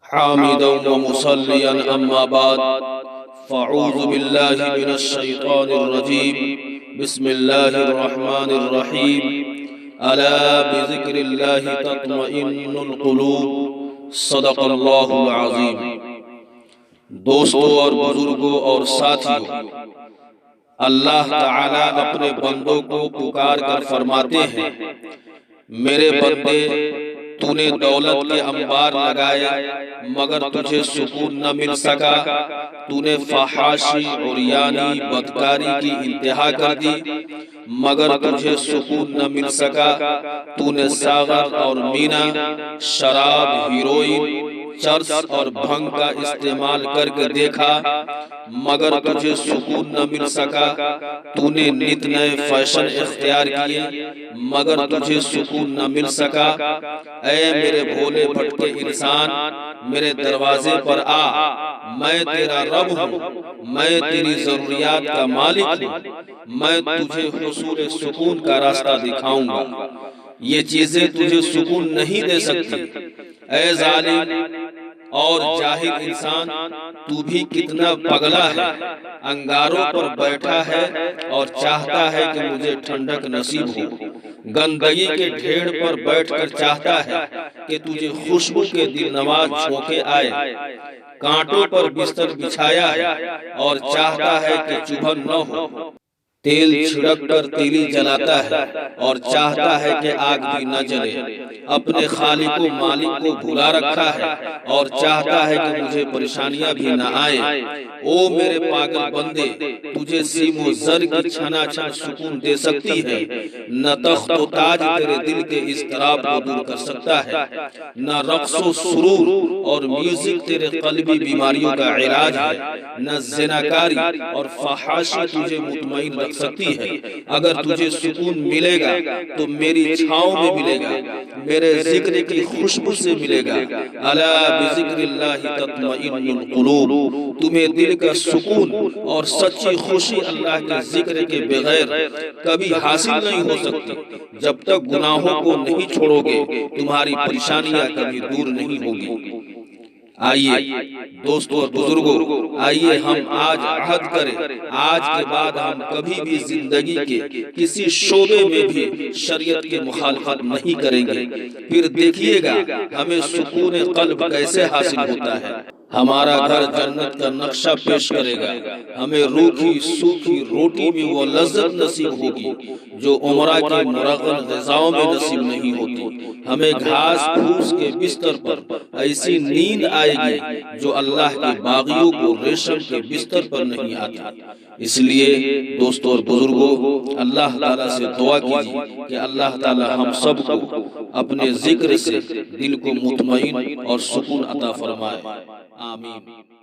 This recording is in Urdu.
حامدا ومصليا أما بعد فأعوذ بالله من الشيطان الرجيم بسم الله الرحمن الرحيم ألا بذكر الله تطمئن القلوب صدق اللہ العظیم۔ دوستو اور بزرگوں اور ساتھیوں، اللہ تعالی اپنے بندوں کو پکار کر فرماتے ہیں، میرے بندے تو نے دولت کے انبار لگائے مگر تجھے سکون نہ مل سکا، تو نے فحاشی عریانی بدکاری کی انتہا کر دی مگر تجھے سکون نہ مل سکا، تو نے ساغر اور مینا، شراب، ہیروئن، چرس اور بھنگ کا استعمال کر کے دیکھا مگر تجھے سکون نہ مل سکا، تو نے نت نئے فیشن اختیار کیے مگر تجھے سکون نہ مل سکا۔ اے میرے بھولے بھٹکے انسان، میرے دروازے پر آ، میں تیرا رب ہوں، میں تیری ضروریات کا مالک ہوں، میں تجھے حصول سکون کا راستہ دکھاؤں گا۔ یہ چیزیں تجھے سکون نہیں دے سکتی۔ اے ظالم اور جاہل انسان، تو بھی کتنا پگلا ہے، انگاروں پر بیٹھا ہے اور چاہتا ہے کہ مجھے ٹھنڈک نصیب ہو، گندگی کے ڈھیر پر بیٹھ کر چاہتا ہے کہ تجھے خوشبو کے دل نواز جھونکے آئے، کانٹوں پر بستر بچھایا ہے اور چاہتا ہے کہ چبھن نہ ہو، تیل چھڑک کر تیلی جلاتا ہے اور چاہتا ہے کہ آگ بھی نہ جلے، اپنے خالق و مالک کو بھلا رکھا ہے اور چاہتا ہے کہ مجھے پریشانیاں بھی نہ آئیں۔ او میرے پاگل بندے، تجھے سیم و زر کی چھنا چھن سکون دے سکتی ہے، نہ تخت و تاج تیرے دل کے اضطراب کو دور کر سکتا ہے، نہ رقص و سرور اور میوزک تیرے قلبی بیماریوں کا علاج ہے، نہ زناکاری اور فحاشی تجھے مطمئن رکھ سکتی ہے۔ اگر تجھے سکون ملے گا تو میری چھاؤں میں ملے گا، میرے ذکر کی خوشبو سے ملے گا۔ الا بذکر اللہ تطمئن القلوب، تمہیں دل کا سکون اور سچی خوشی اللہ کے ذکر کے بغیر کبھی حاصل نہیں ہو سکتی۔ جب تک گناہوں کو نہیں چھوڑو گے تمہاری پریشانیاں کبھی دور نہیں ہوگی۔ آئیے دوستو اور بزرگوں، آئیے ہم آج عہد کریں، آج کے بعد ہم کبھی بھی زندگی کے کسی شعبے میں بھی شریعت کے مخالفت نہیں کریں گے، پھر دیکھیے گا ہمیں سکون قلب کیسے حاصل ہوتا ہے۔ ہمارا گھر جنت کا نقشہ پیش کرے گا، ہمیں روکھی سوکھی روٹی میں وہ لذت نصیب ہوگی جو عمرہ کے مرغن غذاؤں میں نصیب نہیں ہوتی، ہمیں گھاس پھوس کے بستر پر ایسی نیند آئے گی جو اللہ کے باغیوں کو ریشم کے بستر پر نہیں آتی۔ اس لیے دوستو اور بزرگوں، اللہ تعالیٰ سے دعا کیجیے کہ اللہ تعالیٰ ہم سب کو اپنے ذکر سے دل کو مطمئن اور سکون عطا فرمائے۔ آمین۔